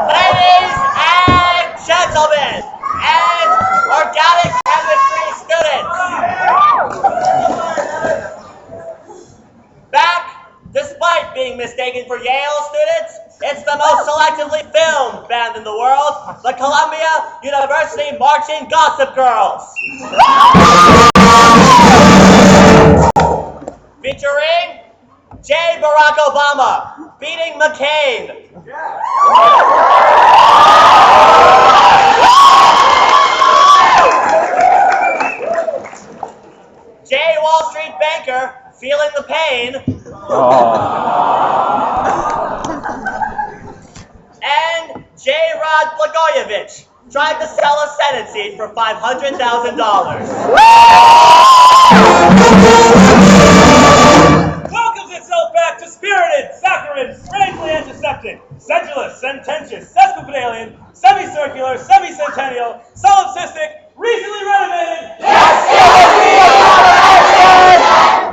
Ladies and gentlemen, and organic chemistry students, back, despite being mistaken for Yale students, it's the most selectively filmed band in the world, the Columbia University Marching Gossip Girls. Featuring J. Barack Obama beating McCain. J. Wall Street banker feeling the pain. And J. Rod Blagojevich tried to sell a Senate seat for $500,000. Welcomes itself back to spirited, saccharine, strangely antiseptic, sedulous, sententious, sesquipedalian, semicircular, semicentennial, solipsistic, recently renovated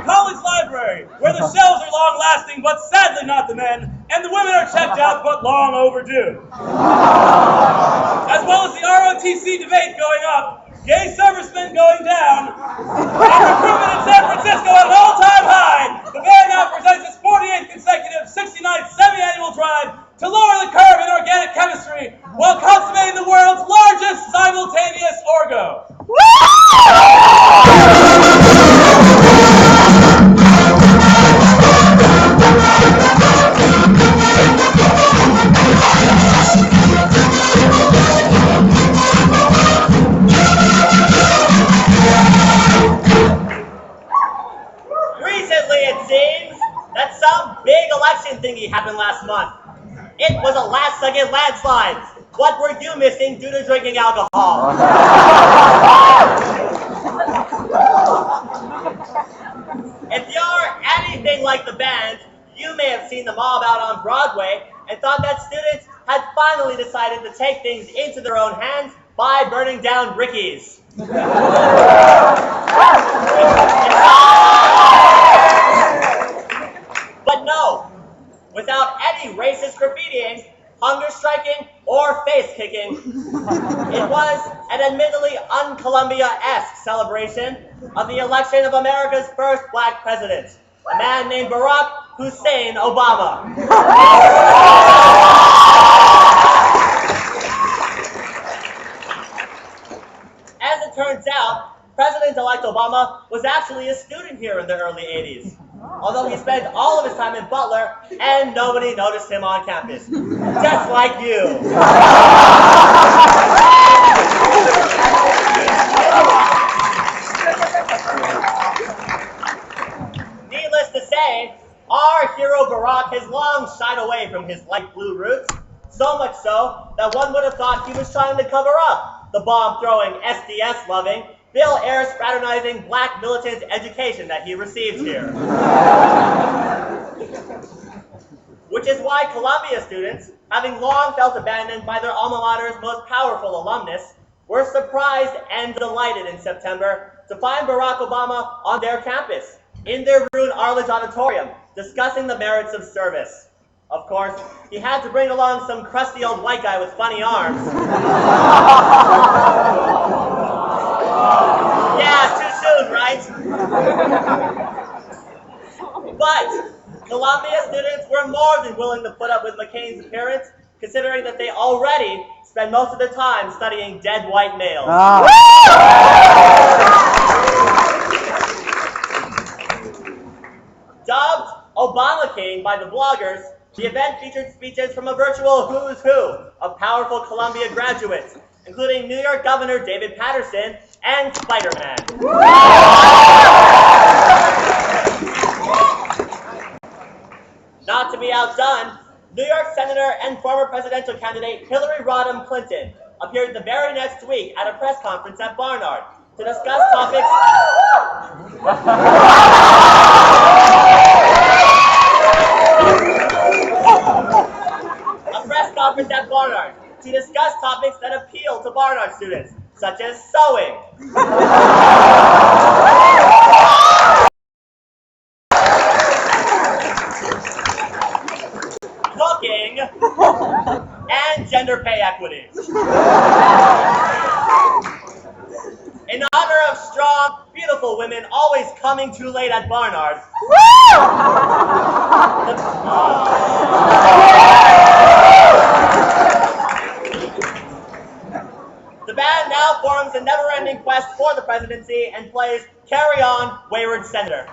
college library, where the shelves are long-lasting but sadly not the men, and the women are checked out but long overdue. As well as the ROTC debate going up, gay servicemen going down, and recruitment in San Francisco at an all-time high, the band now presents its 48th consecutive 60-night semi-annual drive to lower the curve in organic chemistry while consummating the world's largest simultaneous Orgo. Recently, it seems that some big election thingy happened last month. It was a last-second landslide. What were you missing due to drinking alcohol? If you're anything like the band, you may have seen them all out on Broadway and thought that students had finally decided to take things into their own hands by burning down Ricky's. But no, without any racist graffitiing, hunger striking, or face kicking, it was an admittedly un-Columbia-esque celebration of the election of America's first black president, a man named Barack Hussein Obama. As it turns out, President-elect Obama was actually a student here in the early 80s, although he spent all of his time in Butler and nobody noticed him on campus. Just like you. Needless to say, our hero Barack has long shied away from his light blue roots, so much so that one would have thought he was trying to cover up the bomb-throwing, SDS-loving, Bill Ayers fraternizing black militant education that he received here. Which is why Columbia students, having long felt abandoned by their alma mater's most powerful alumnus, were surprised and delighted in September to find Barack Obama on their campus, in their ruined Arledge Auditorium, discussing the merits of service. Of course, he had to bring along some crusty old white guy with funny arms. Yeah, too soon, right? But Columbia students were more than willing to put up with McCain's appearance, considering that they already spend most of their time studying dead white males. Dubbed Obamacane by the bloggers, the event featured speeches from a virtual who's who of powerful Columbia graduates, including New York Governor David Patterson and Spider-Man. Not to be outdone, New York Senator and former presidential candidate Hillary Rodham Clinton appeared the very next week at a press conference at Barnard to discuss topics that appeal to Barnard students, such as sewing, cooking, and gender pay equity. In honor of strong, beautiful women always coming too late at Barnard, the band now forms a never-ending quest for the presidency and plays Carry On, Wayward Senator.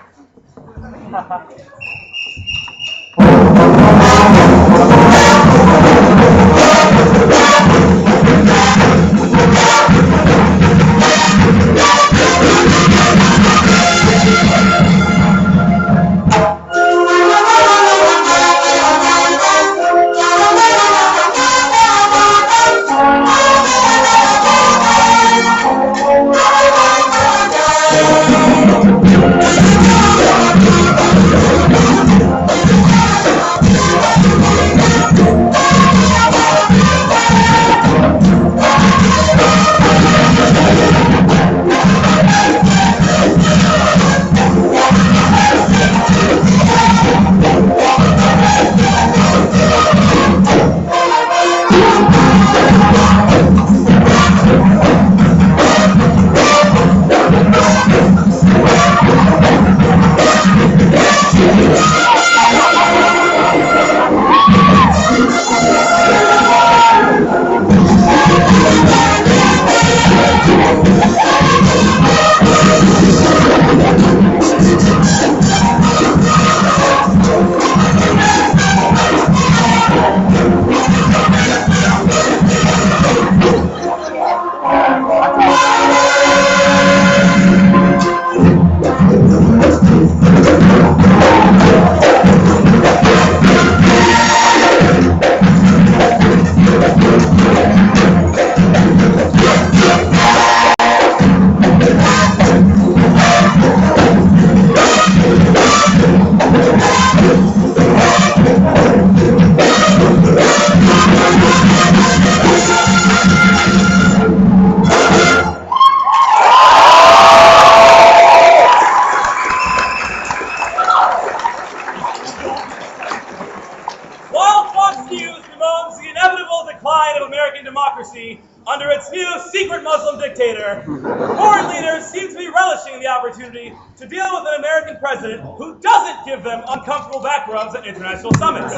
Under its new secret Muslim dictator, foreign leaders seem to be relishing the opportunity to deal with an American president who doesn't give them uncomfortable back rubs at international summits.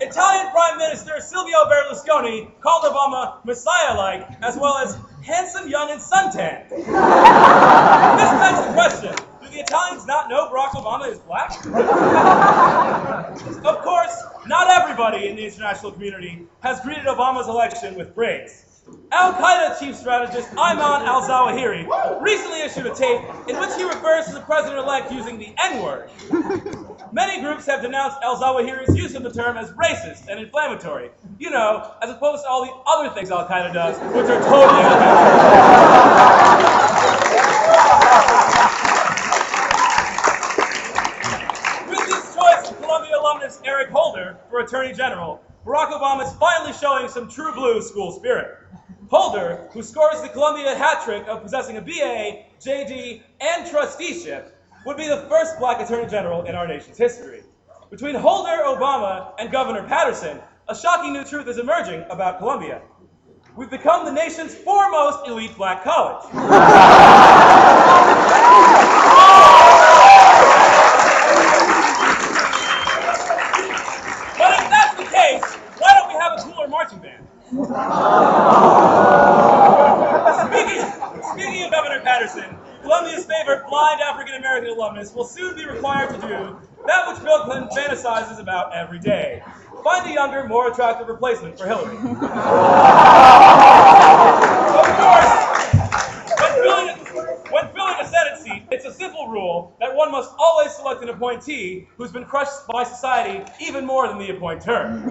Italian Prime Minister Silvio Berlusconi called Obama Messiah-like, as well as handsome, young, and suntanned. This begs the question, do the Italians not know Barack Obama is black? Of course, not everybody in the international community has greeted Obama's election with praise. Al-Qaeda chief strategist Ayman al-Zawahiri recently issued a tape in which he refers to the president-elect using the N-word. Many groups have denounced al-Zawahiri's use of the term as racist and inflammatory, you know, as opposed to all the other things Al-Qaeda does, which are totally unaffected. Eric Holder for Attorney General, Barack Obama is finally showing some true blue school spirit. Holder, who scores the Columbia hat trick of possessing a BA, JD, and trusteeship, would be the first black Attorney General in our nation's history. Between Holder, Obama, and Governor Patterson, a shocking new truth is emerging about Columbia. We've become the nation's foremost elite black college. Marching band. Speaking of Governor Patterson, Columbia's favorite blind African-American alumnus will soon be required to do that which Bill Clinton fantasizes about every day. Find a younger, more attractive replacement for Hillary. appointee who's been crushed by society even more than the appointer.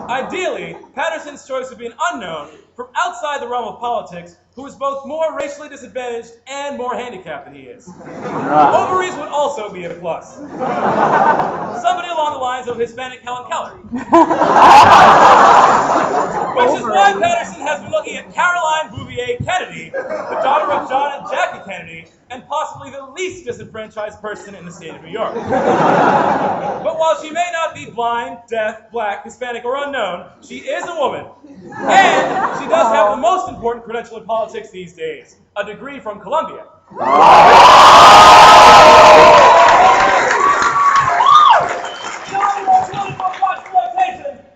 Ideally, Patterson's choice would be an unknown from outside the realm of politics who is both more racially disadvantaged and more handicapped than he is. Ovaries would also be a plus. Somebody along the lines of Hispanic Helen Keller. Which is why Patterson has been looking at Caroline Bouvier Kennedy, the daughter of John and Jackie Kennedy, and possibly the least disenfranchised person in the state of New York. But while she may not be blind, deaf, black, Hispanic, or unknown, she is a woman. And she does have the most important credential in politics these days, a degree from Columbia.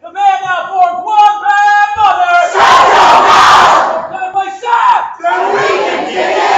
The man now forms one bad mother! Gonna play Shaft! Then we can dig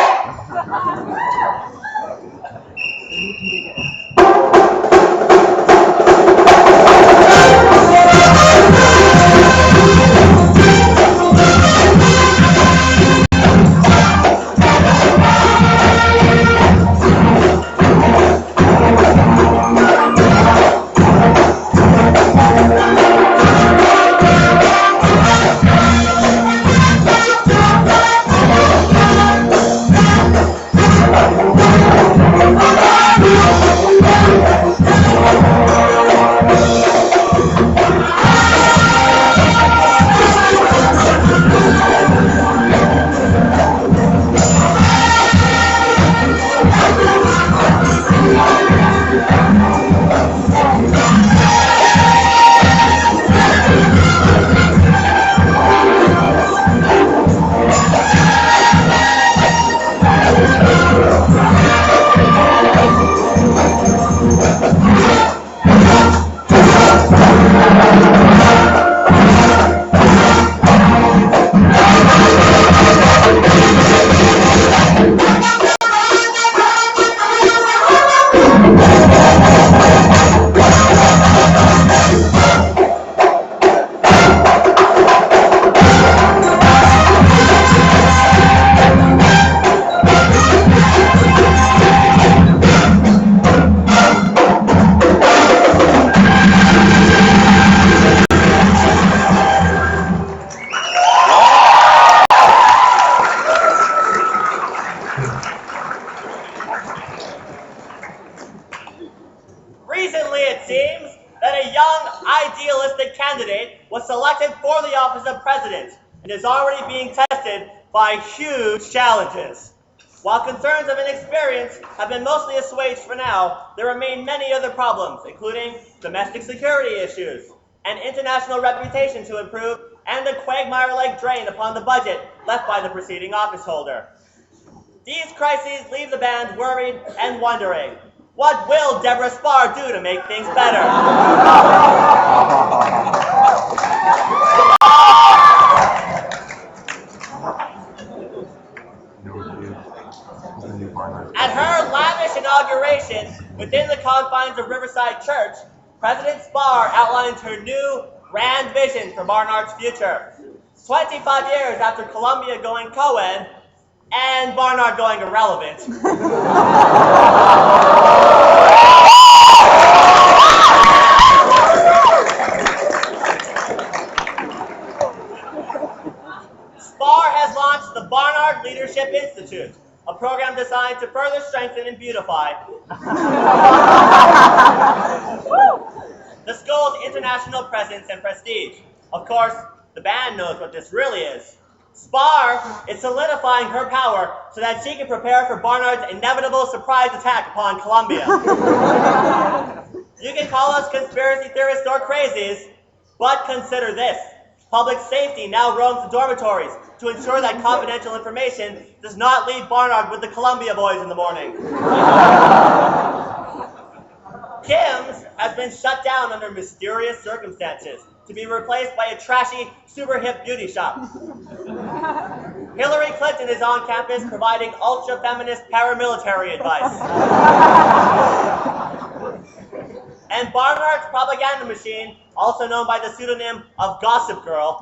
Recently, it seems that a young, idealistic candidate was selected for the office of president and is already being tested by huge challenges. While concerns of inexperience have been mostly assuaged for now, there remain many other problems, including domestic security issues, an international reputation to improve, and a quagmire-like drain upon the budget left by the preceding office holder. These crises leave the band worried and wondering, what will Deborah Spar do to make things better? At her lavish inauguration within the confines of Riverside Church, President Spar outlined her new grand vision for Barnard's future. 25 years after Columbia going co-ed and Barnard going irrelevant. Spar has launched the Barnard Leadership Institute, a program designed to further strengthen and beautify the school's international presence and prestige. Of course, the band knows what this really is. Spar is solidifying her power so that she can prepare for Barnard's inevitable surprise attack upon Columbia. You can call us conspiracy theorists or crazies, but consider this. Public safety now roams the dormitories to ensure that confidential information does not leave Barnard with the Columbia boys in the morning. Kim's has been shut down under mysterious circumstances to be replaced by a trashy, super hip beauty shop. Hillary Clinton is on campus providing ultra-feminist paramilitary advice. And Barnard's propaganda machine, also known by the pseudonym of Gossip Girl,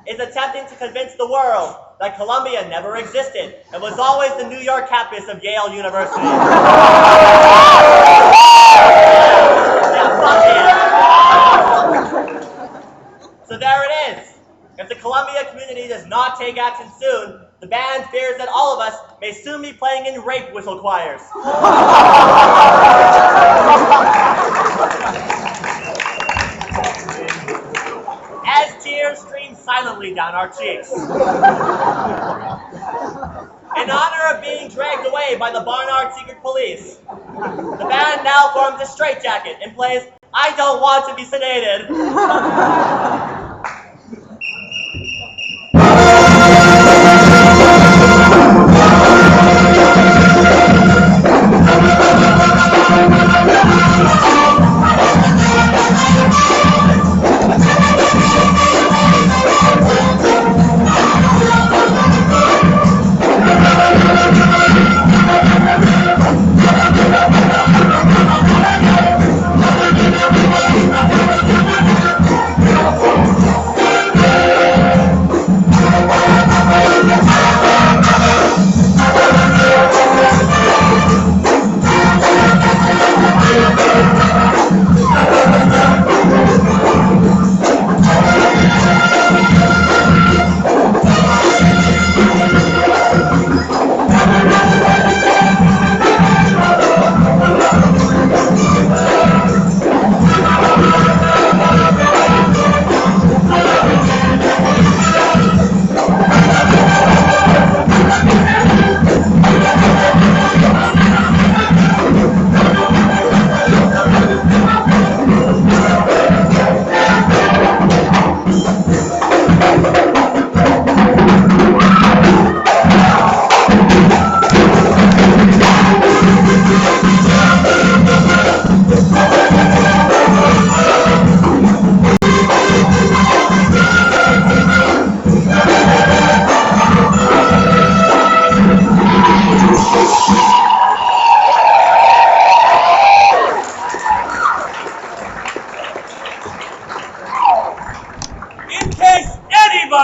is attempting to convince the world that Columbia never existed and was always the New York campus of Yale University. So there it is. If the Columbia community does not take action soon, the band fears that all of us may soon be playing in rape whistle choirs. As tears stream silently down our cheeks. In honor of being dragged away by the Barnard Secret Police, the band now forms a straitjacket and plays I Don't Want to Be Sedated.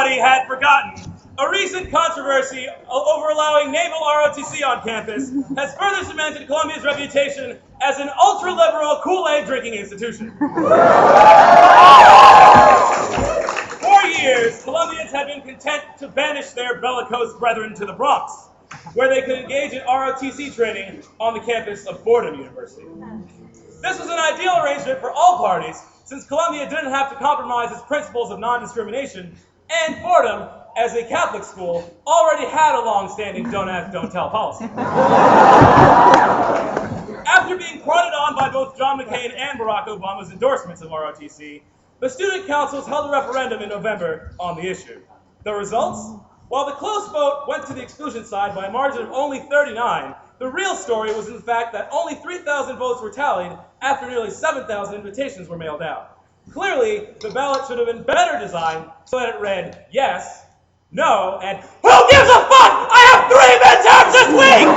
Had forgotten, a recent controversy over allowing naval ROTC on campus has further cemented Columbia's reputation as an ultra-liberal Kool-Aid drinking institution. For years, Columbians had been content to banish their bellicose brethren to the Bronx, where they could engage in ROTC training on the campus of Fordham University. This was an ideal arrangement for all parties, since Columbia didn't have to compromise its principles of non-discrimination, and Fordham, as a Catholic school, already had a long-standing don't ask, don't tell policy. After being prodded on by both John McCain and Barack Obama's endorsements of ROTC, the student councils held a referendum in November on the issue. The results? While the close vote went to the exclusion side by a margin of only 39, the real story was in the fact that only 3,000 votes were tallied after nearly 7,000 invitations were mailed out. Clearly, the ballot should have been better designed so that it read yes, no, and who gives a fuck? I have 3 midterms this week!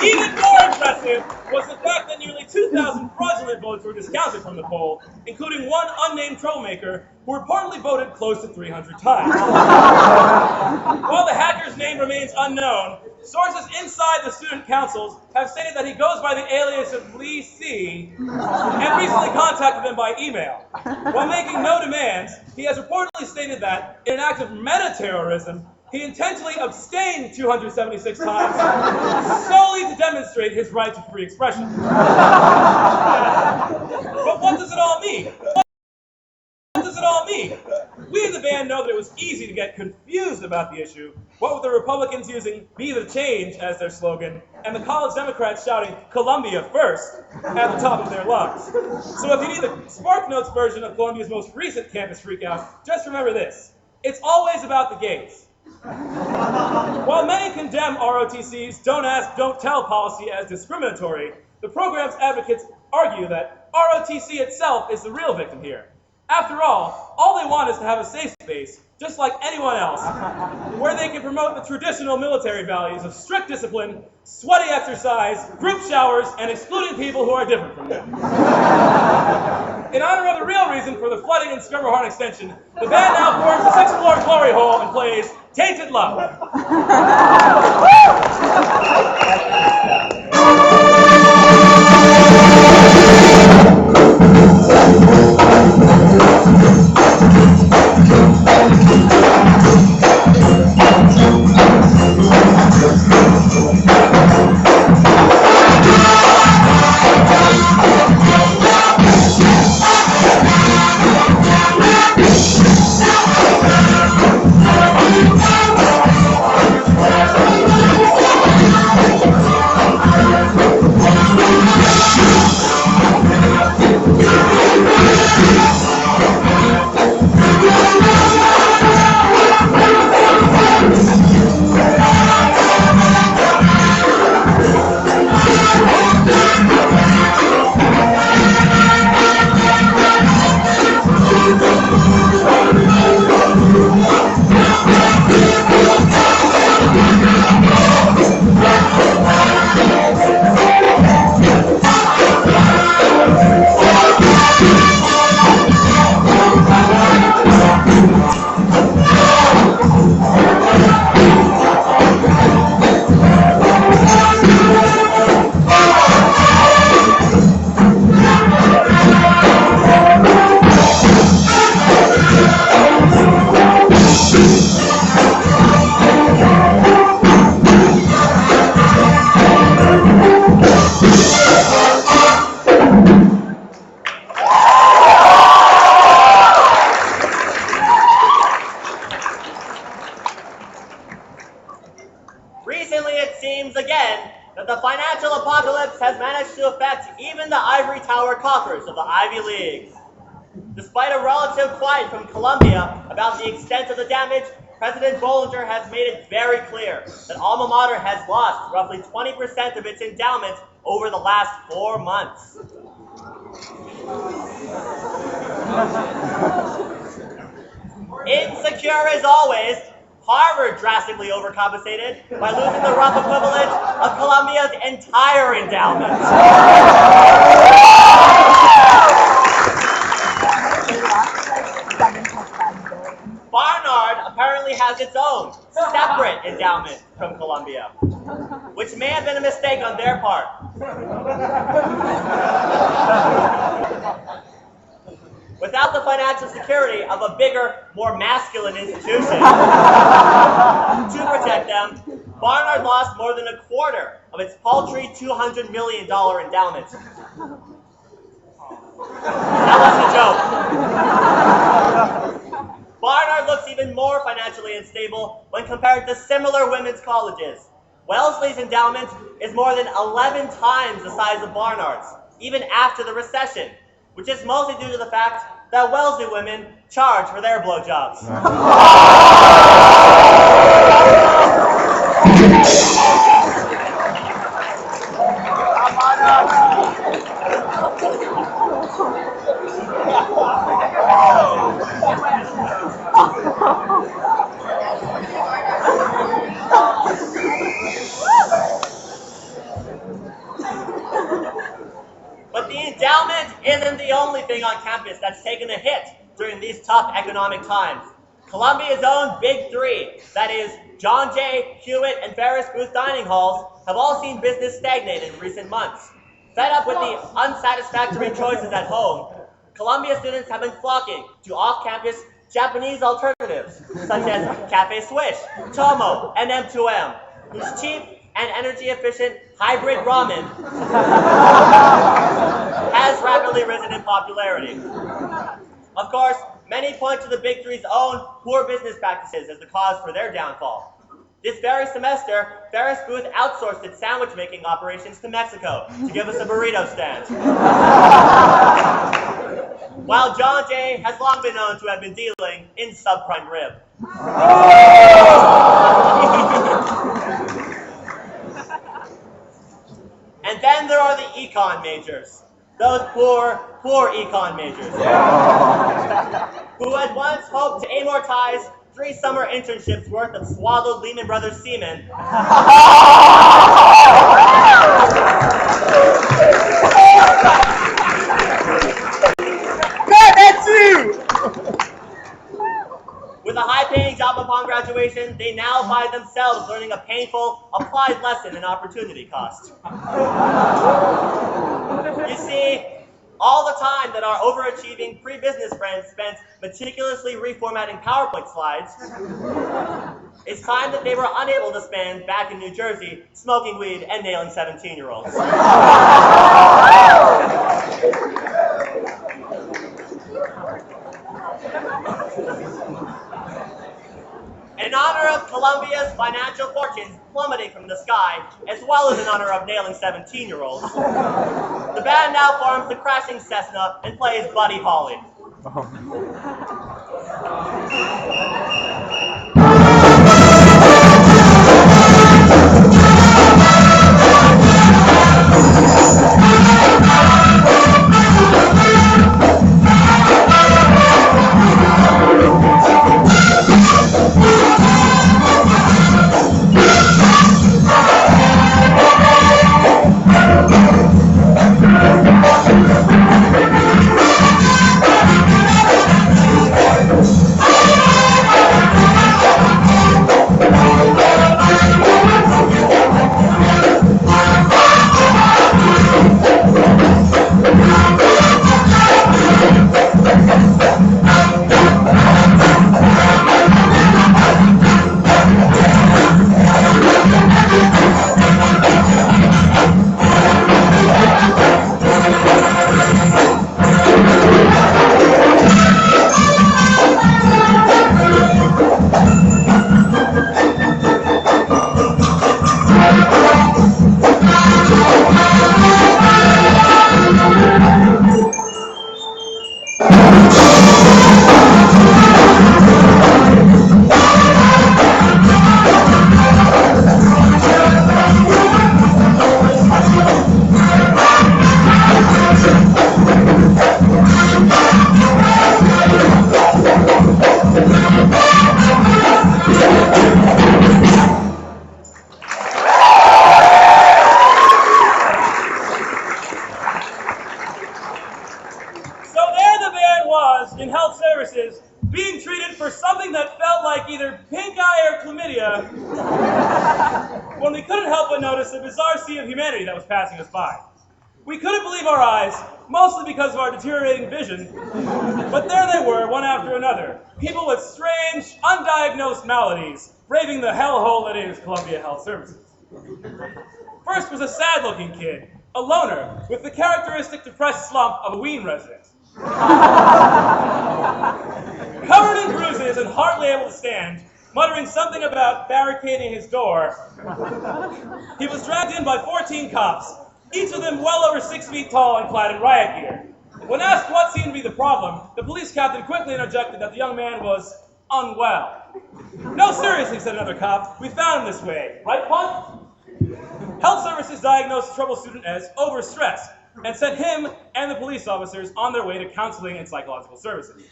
Even more impressive was the fact that nearly 2,000 fraudulent votes were discounted from the poll, including one unnamed troublemaker who reportedly voted close to 300 times. While the hacker's name remains unknown, sources inside the student councils have stated that he goes by the alias of Lee C. and recently contacted them by email. While making no demands, he has reportedly stated that, in an act of meta-terrorism, he intentionally abstained 276 times solely to demonstrate his right to free expression. But what does it all mean? What does it all mean? We in the band know that it was easy to get confused about the issue, what with the Republicans using "Be the Change" as their slogan, and the college Democrats shouting "Columbia first" at the top of their lungs. So if you need the SparkNotes version of Columbia's most recent campus freakout, just remember this: it's always about the gays. While many condemn ROTC's don't ask, don't tell policy as discriminatory, the program's advocates argue that ROTC itself is the real victim here. After all they want is to have a safe space just like anyone else, where they can promote the traditional military values of strict discipline, sweaty exercise, group showers, and excluding people who are different from them. In honor of the real reason for the flooding in Schermerhorn Extension, the band now forms the sixth-floor glory hole and plays Tainted Love. Recently, it seems again that the financial apocalypse has managed to affect even the ivory tower coffers of the Ivy Leagues. Despite a relative quiet from Columbia about the extent of the damage, President Bollinger has made it very clear that alma mater has lost roughly 20% of its endowment over the last 4 months. Insecure as always, Harvard drastically overcompensated by losing the rough equivalent of Columbia's entire endowment. Barnard apparently has its own separate endowment from Columbia, which may have been a mistake on their part. Without the financial security of a bigger, more masculine institution to protect them, Barnard lost more than a quarter of its paltry $200 million endowment. That wasn't a joke. Barnard looks even more financially unstable when compared to similar women's colleges. Wellesley's endowment is more than 11 times the size of Barnard's, even after the recession, which is mostly due to the fact that Wellesley women charge for their blowjobs. But the endowment isn't the only thing on campus that's taken a hit during these tough economic times. Columbia's own Big Three, that is, John Jay, Hewitt, and Ferris Booth dining halls, have all seen business stagnate in recent months. Fed up with the unsatisfactory choices at home, Columbia students have been flocking to off-campus Japanese alternatives, such as Cafe Swish, Tomo, and M2M, whose cheap and energy-efficient hybrid ramen has rapidly risen in popularity. Of course, many point to the Big Three's own poor business practices as the cause for their downfall. This very semester, Ferris Booth outsourced its sandwich-making operations to Mexico to give us a burrito stand. While John Jay has long been known to have been dealing in subprime rib. And then there are the econ majors. Those poor econ majors. Who had once hoped to amortize 3 summer internships worth of swallowed Lehman Brothers semen. That's you! With a high-paying job upon graduation, they now find themselves learning a painful, applied lesson in opportunity cost. You see, all the time that our overachieving pre-business friends spent meticulously reformatting PowerPoint slides is time that they were unable to spend back in New Jersey smoking weed and nailing 17-year-olds. In honor of Columbia's financial fortunes plummeting from the sky, as well as in honor of nailing 17-year-olds, the band now forms the Crashing Cessna and plays Buddy Holly. In health services, being treated for something that felt like either pink eye or chlamydia, when we couldn't help but notice the bizarre sea of humanity that was passing us by. We couldn't believe our eyes, mostly because of our deteriorating vision, but there they were, one after another, people with strange, undiagnosed maladies, braving the hellhole that is Columbia Health Services. First was a sad-looking kid, a loner, with the characteristic depressed slump of a Ween resident. Covered in bruises and hardly able to stand, muttering something about barricading his door, he was dragged in by 14 cops, each of them well over 6 feet tall and clad in riot gear. When asked what seemed to be the problem, the police captain quickly interjected that the young man was unwell. No, seriously, said another cop, we found him this way, right, Punk? Health Services diagnosed the troubled student as overstressed and sent him and the police officers on their way to counseling and psychological services.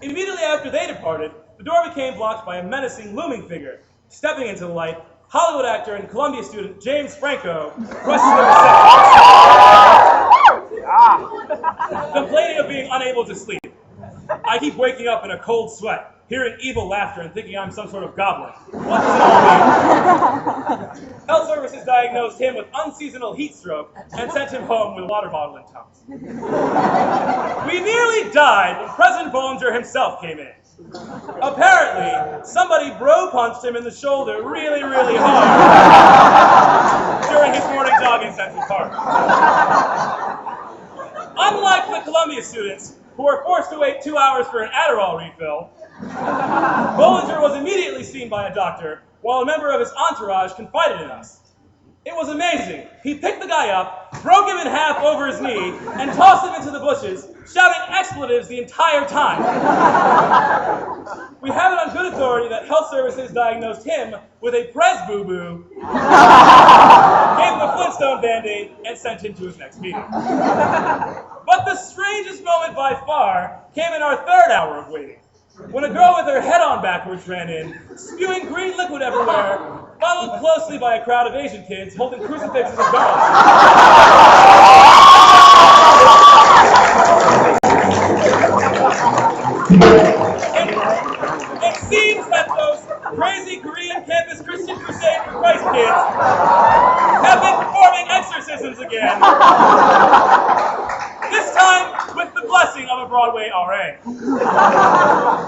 Immediately after they departed, the door became blocked by a menacing, looming figure. Stepping into the light, Hollywood actor and Columbia student James Franco questioned the receptionist, complaining of being unable to sleep. I keep waking up in a cold sweat, hearing evil laughter and thinking I'm some sort of goblin. What does it all mean? Health Services diagnosed him with unseasonal heat stroke and sent him home with a water bottle in Tums. We nearly died when President Bollinger himself came in. Apparently, somebody bro-punched him in the shoulder really, really hard during his morning jog in Central Park. Unlike the Columbia students, who were forced to wait 2 hours for an Adderall refill, Bollinger was immediately seen by a doctor, while a member of his entourage confided in us. It was amazing. He picked the guy up, broke him in half over his knee, and tossed him into the bushes, shouting expletives the entire time. We have it on good authority that Health Services diagnosed him with a Prez boo-boo, gave him a Flintstone Band-Aid, and sent him to his next meeting. But the strangest moment by far came in our third hour of waiting. when a girl with her head on backwards ran in, spewing green liquid everywhere, followed closely by a crowd of Asian kids holding crucifixes and It seems that those crazy Korean campus Christian Crusade for Christ kids have been performing exorcisms again. This time with the blessing of a Broadway RA.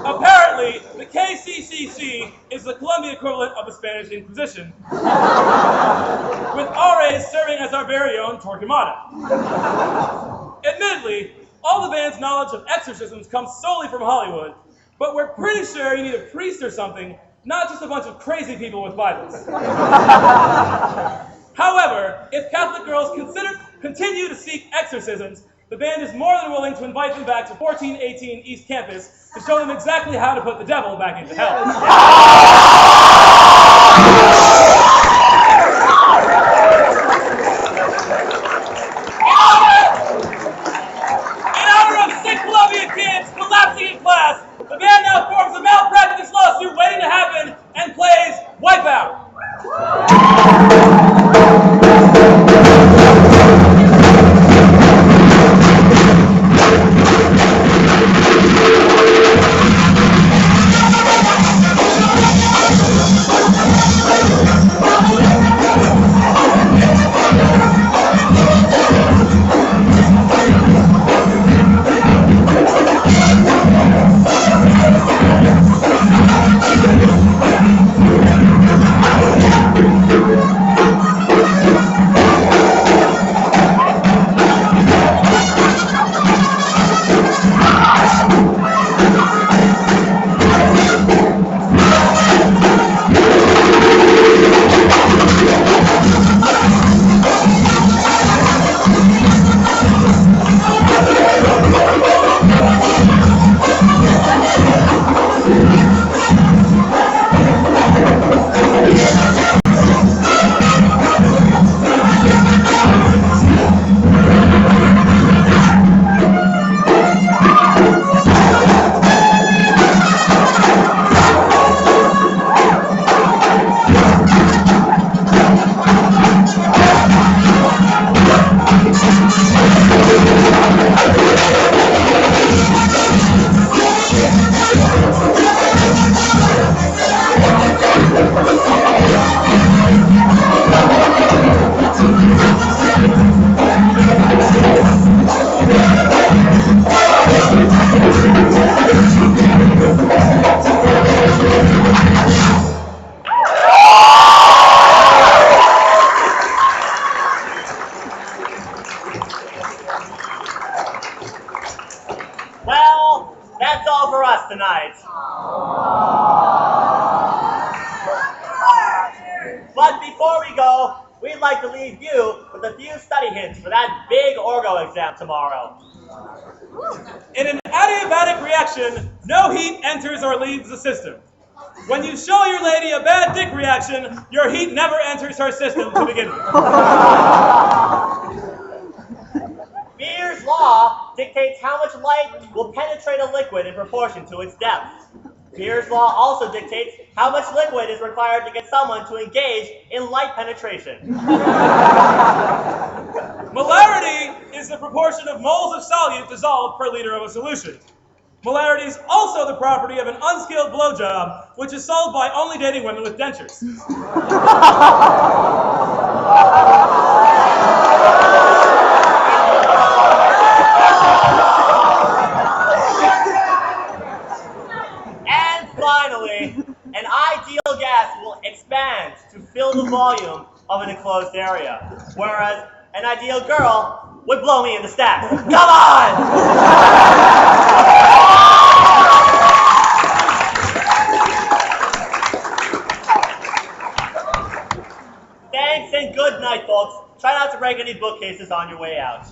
Apparently, the KCCC is the Columbia equivalent of the Spanish Inquisition, with RAs serving as our very own Torquemada. Admittedly, all the band's knowledge of exorcisms comes solely from Hollywood, but we're pretty sure you need a priest or something, not just a bunch of crazy people with Bibles. However, if Catholic girls continue to seek exorcisms, the band is more than willing to invite them back to 1418 East Campus to show them exactly how to put the devil back into hell. In honor of sick Columbia kids collapsing in class, the band now forms a malpractice lawsuit waiting to happen and plays Wipeout. Well, that's all for us tonight. But before we go, we'd like to leave you with a few study hints for that big Orgo exam tomorrow. In an adiabatic reaction, no heat enters or leaves the system. When you show your lady a bad dick reaction, your heat never enters her system to begin with. Beer's law dictates how much light will penetrate a liquid in proportion to its depth. Beer's law also dictates how much liquid is required to get someone to engage in light penetration. Molarity is the proportion of moles of solute dissolved per liter of a solution. Molarity is also the property of an unskilled blowjob, which is solved by only dating women with dentures. And finally, an ideal gas will expand to fill the volume of an enclosed area, whereas an ideal girl would blow me in the stacks. Come on! Thanks and good night, folks. Try not to break any bookcases on your way out.